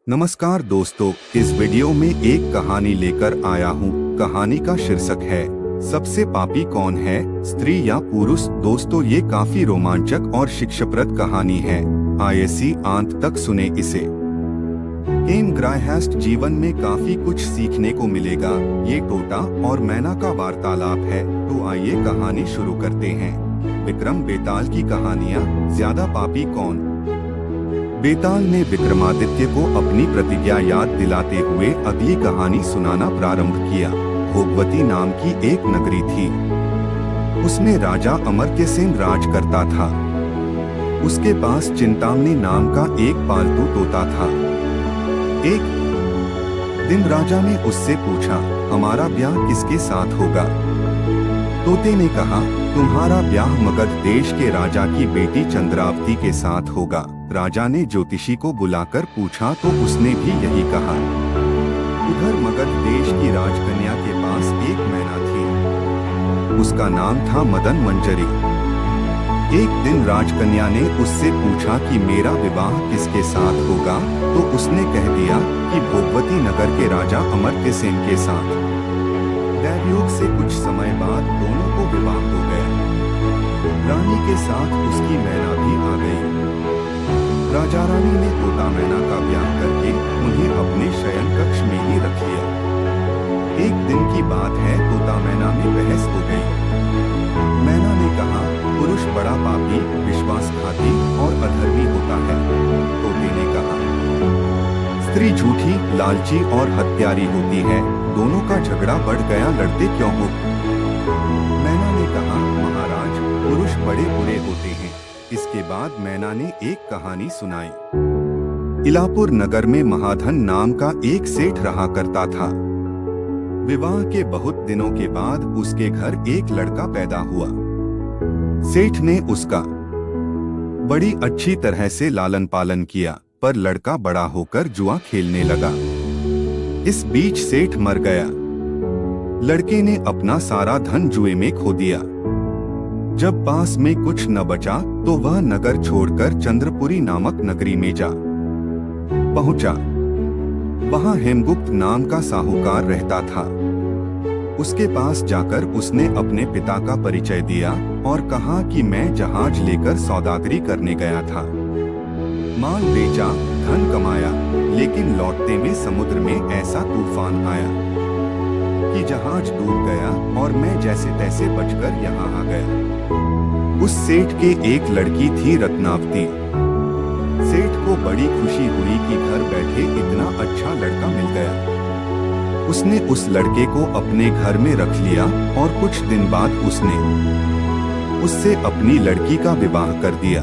नमस्कार दोस्तों, इस वीडियो में एक कहानी लेकर आया हूँ। कहानी का शीर्षक है सबसे पापी कौन है, स्त्री या पुरुष। दोस्तों, ये काफी रोमांचक और शिक्षाप्रद कहानी है। आइए अंत तक सुने इसे। एम ग्राहस्ट जीवन में काफी कुछ सीखने को मिलेगा। ये टोटा और मैना का वार्तालाप है। तो आइए कहानी शुरू करते हैं। विक्रम बेताल की कहानियाँ। ज्यादा पापी कौन। बेताल ने विक्रमादित्य को अपनी प्रतिज्ञा याद दिलाते हुए अगली कहानी सुनाना प्रारंभ किया। भोगवती नाम की एक नगरी थी। उसमें राजा अमर्त्यसेन राज करता था। उसके पास चिंतामणि नाम का एक पालतू तोता था। एक दिन राजा ने उससे पूछा, हमारा ब्याह किसके साथ होगा। तोते ने कहा, तुम्हारा ब्याह मगध देश के राजा की बेटी चंद्रावती के साथ होगा। राजा ने ज्योतिषी को बुलाकर पूछा तो उसने भी यही कहा। उधर मगध देश की राजकन्या के पास एक मैना थी। उसका नाम था मदन मंजरी। एक दिन राजकन्या ने उससे पूछा कि मेरा विवाह किसके साथ होगा, तो उसने कह दिया कि भोगवती नगर के राजा अमर्त्यसेन के साथ। दैवयोग से कुछ समय बाद दोनों को विवाह हो गया। रानी के साथ उसकी मैना भी आ गई। राजा रानी ने तोता मैना का ब्याह करके उन्हें अपने शयन कक्ष में ही रख लिया। एक दिन की बात है, तोता मैना में बहस हो गई। मैना ने कहा, पुरुष बड़ा पापी, विश्वासघाती और अधर्मी होता है। तोते ने कहा, स्त्री झूठी, लालची और हत्यारी होती है। दोनों का झगड़ा बढ़ गया, लड़ते क्यों हो। मैना ने कहा, महाराज, पुरुष बड़े बुरे होते हैं। इसके बाद मैना ने एक कहानी सुनाई। इलापुर नगर में महाधन नाम का एक सेठ रहा करता था। विवाह के बहुत दिनों के बाद उसके घर एक लड़का पैदा हुआ। सेठ ने उसका बड़ी अच्छी तरह से लालन पालन किया, पर लड़का बड़ा होकर जुआ खेलने लगा। इस बीच सेठ मर गया। लड़के ने अपना सारा धन जुए में खो दिया। जब पास में कुछ न बचा तो वह नगर छोड़कर चंद्रपुरी नामक नगरी में जा पहुंचा। वहां हेमगुप्त नाम का साहूकार रहता था। उसके पास जाकर उसने अपने पिता का परिचय दिया और कहा कि मैं जहाज लेकर सौदागरी करने गया था। माल बेचा, धन कमाया, लेकिन लौटते में समुद्र में ऐसा तूफान आया कि जहाज डूब गया और मैं जैसे तैसे बचकर यहाँ आ गया। उस सेठ के एक लड़की थी, रत्नावती। सेठ को बड़ी खुशी हुई कि घर बैठे इतना अच्छा लड़का मिल गया। उसने उस लड़के को अपने घर में रख लिया और कुछ दिन बाद उसने उससे अपनी लड़की का विवाह कर दिया।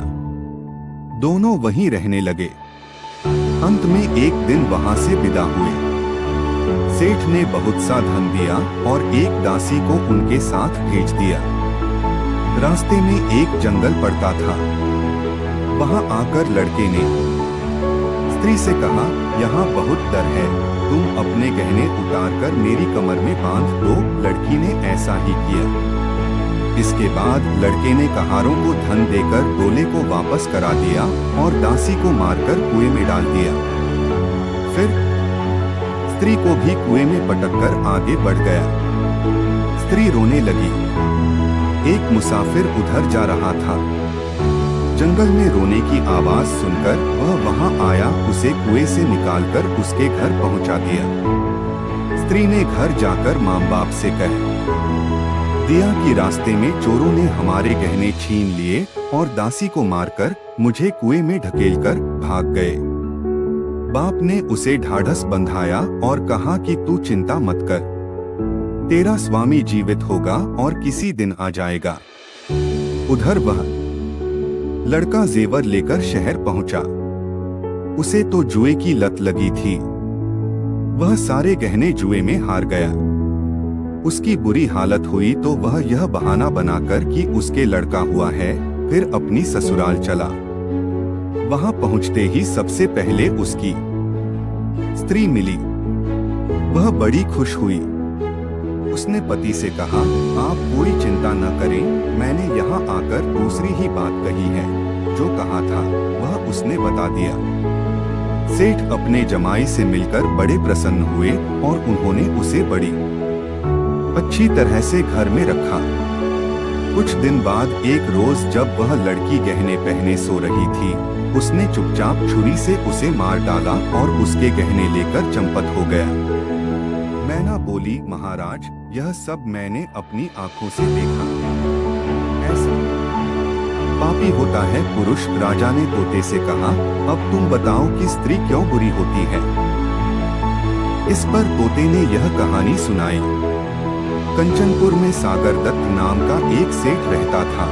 दोनों वहीं रहने लगे। अंत में एक दिन वहां से विदा हुए। सेठ ने बहुत सा धन दिया और एक दासी को उनके साथ भेज दिया। रास्ते में एक जंगल पड़ता था। वहां आकर लड़के ने स्त्री से कहा, यहाँ बहुत डर है, तुम अपने गहने उतारकर मेरी कमर में बांध दो। लड़की ने ऐसा ही किया। इसके बाद लड़के ने कहारों को धन देकर डोले को वापस करा दिया और दासी को मारकर कुएं में डाल दिया। फिर स्त्री को भी कुएं में पटककर आगे बढ़ गया। स्त्री रोने लगी। एक मुसाफिर उधर जा रहा था। जंगल में रोने की आवाज सुनकर वह वहां आया, उसे कुएं से निकालकर उसके घर पहुंचा दिया। स्त्री ने घर जाकर मां बाप से कह दिया कि रास्ते में चोरों ने हमारे गहने छीन लिए और दासी को मारकर मुझे कुएं में ढकेलकर भाग गए। बाप ने उसे ढाढ़स बंधाया और कहा कि तू चिंता मत कर, तेरा स्वामी जीवित होगा और किसी दिन आ जाएगा। उधर वह लड़का जेवर लेकर शहर पहुंचा। उसे तो जुए की लत लगी थी। वह सारे गहने जुए में हार गया। उसकी बुरी हालत हुई तो वह यह बहाना बनाकर कि उसके लड़का हुआ है, फिर अपनी ससुराल चला। वहां पहुंचते ही सबसे पहले उसकी स्त्री मिली। वह बड़ी खुश हुई। उसने पति से कहा, आप कोई चिंता न करें, मैंने यहाँ आकर दूसरी ही बात कही है। जो कहा था वह उसने बता दिया। सेठ अपने जमाई से मिलकर बड़े प्रसन्न हुए और उन्होंने उसे बड़ी अच्छी तरह से घर में रखा। कुछ दिन बाद एक रोज जब वह लड़की गहने पहने सो रही थी, उसने चुपचाप छुरी से उसे मार डाला और उसके गहने लेकर चंपत हो गया। मैना बोली, महाराज, यह सब मैंने अपनी आंखों से देखा। ऐसा पापी होता है पुरुष। राजा ने तोते से कहा, अब तुम बताओ कि स्त्री क्यों बुरी होती है। इस पर तोते ने यह कहानी सुनाई। कंचनपुर में सागर दत्त नाम का एक सेठ रहता था।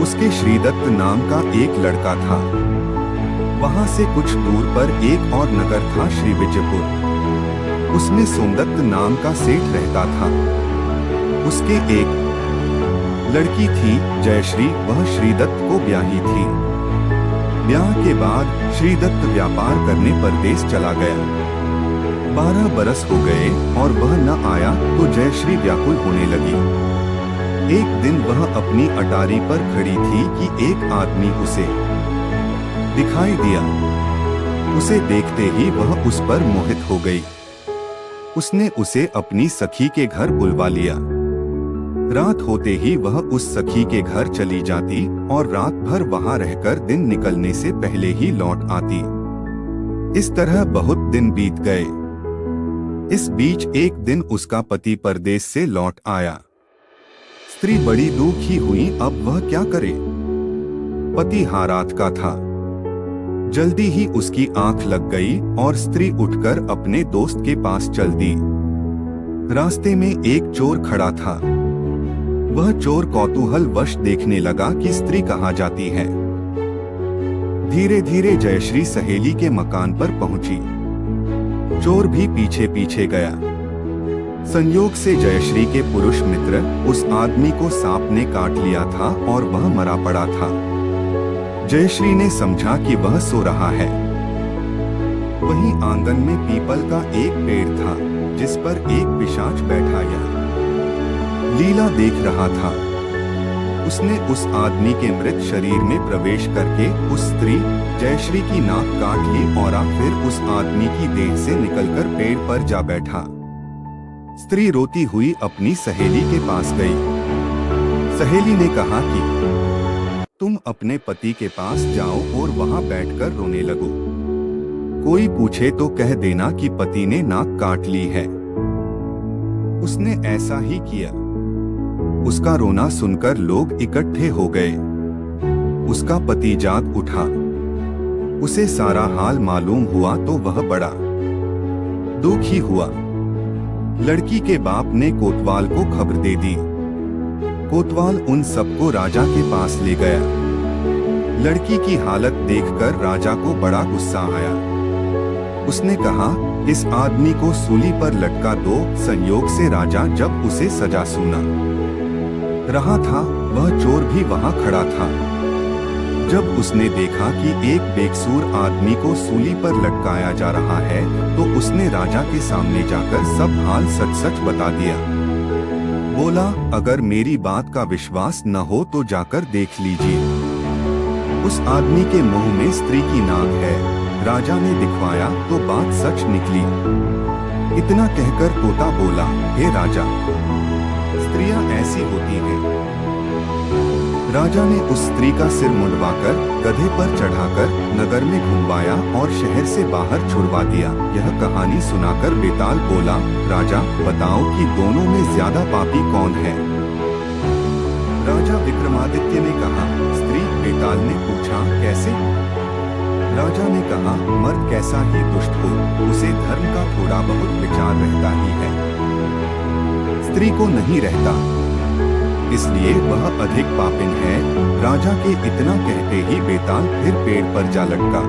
उसके श्रीदत्त नाम का एक लड़का था। वहां से कुछ दूर पर एक और नगर था, श्री विजयपुर। उसमें सोमदत्त नाम का सेठ रहता था। उसके एक लड़की थी, जयश्री। वह श्रीदत्त को ब्याही थी। ब्याह के बाद श्रीदत्त व्यापार करने परदेश चला गया। 12 बरस हो गए और वह न आया तो जयश्री व्याकुल होने लगी। एक दिन वह अपनी अटारी पर खड़ी थी कि एक आदमी उसे दिखाई दिया। उसे देखते ही वह उस पर मोहित हो गई। उसने उसे अपनी सखी के घर बुलवा लिया। रात होते ही वह उस सखी के घर चली जाती और रात भर वहां रहकर दिन निकलने से पहले ही लौट आती। इस तरह बहुत दिन बीत गए। इस बीच एक दिन उसका पति परदेश से लौट आया। स्त्री बड़ी दुखी हुई, अब वह क्या करे। पति हारात का था। जल्दी ही उसकी आंख लग गई और स्त्री उठकर अपने दोस्त के पास चल दी। रास्ते में एक चोर खड़ा था। वह चोर कौतूहल वश देखने लगा कि स्त्री कहाँ जाती है। धीरे धीरे जयश्री सहेली के मकान पर पहुंची। चोर भी पीछे पीछे गया। संयोग से जयश्री के पुरुष मित्र उस आदमी को सांप ने काट लिया था और वह मरा पड़ा था। जयश्री ने समझा कि वह सो रहा है। वहीं आंगन में पीपल का एक पेड़ था जिस पर एक पिशाच बैठा या लीला देख रहा था। उसने उस आदमी के मृत शरीर में प्रवेश करके उस स्त्री जयश्री की नाक काट ली और फिर उस आदमी की देह से निकलकर पेड़ पर जा बैठा। स्त्री रोती हुई अपनी सहेली के पास गई। सहेली ने कहा कि तुम अपने पति के पास जाओ और वहां बैठकर रोने लगो। कोई पूछे तो कह देना कि पति ने नाक काट ली है। उसने ऐसा ही किया। उसका रोना सुनकर लोग इकट्ठे हो गए। उसका पति जाग उठा। उसे सारा हाल मालूम हुआ तो वह बड़ा दुखी हुआ। लड़की के बाप ने कोतवाल को खबर दे दी। कोतवाल उन सबको राजा के पास ले गया। लड़की की हालत देखकर राजा को बड़ा गुस्सा आया। उसने कहा, इस आदमी को सूली पर लटका दो। संयोग से राजा जब उसे सजा सुना रहा था, वह चोर भी वहां खड़ा था। जब उसने देखा कि एक बेकसूर आदमी को सूली पर लटकाया जा रहा है तो उसने राजा के सामने जाकर सब हाल सच सच बता दिया। बोला, अगर मेरी बात का विश्वास न हो तो जाकर देख लीजिए। उस आदमी के मुंह में स्त्री की नाक है। राजा ने दिखवाया तो बात सच निकली। इतना कहकर तोता बोला, हे राजा, स्त्रियां ऐसी होती हैं। राजा ने उस स्त्री का सिर मुंडवाकर गधे पर चढ़ाकर नगर में घुमवाया और शहर से बाहर छुड़वा दिया। यह कहानी सुनाकर बेताल बोला, राजा, बताओ कि दोनों में ज्यादा पापी कौन है। राजा विक्रमादित्य ने कहा, स्त्री। बेताल ने पूछा, कैसे। राजा ने कहा, मर्द कैसा ही दुष्ट हो, उसे धर्म का थोड़ा बहुत विचार रहता ही है, स्त्री को नहीं रहता, इसलिए वह अधिक पापिन है। राजा के इतना कहते ही बेताल फिर पेड़ पर जा लटका।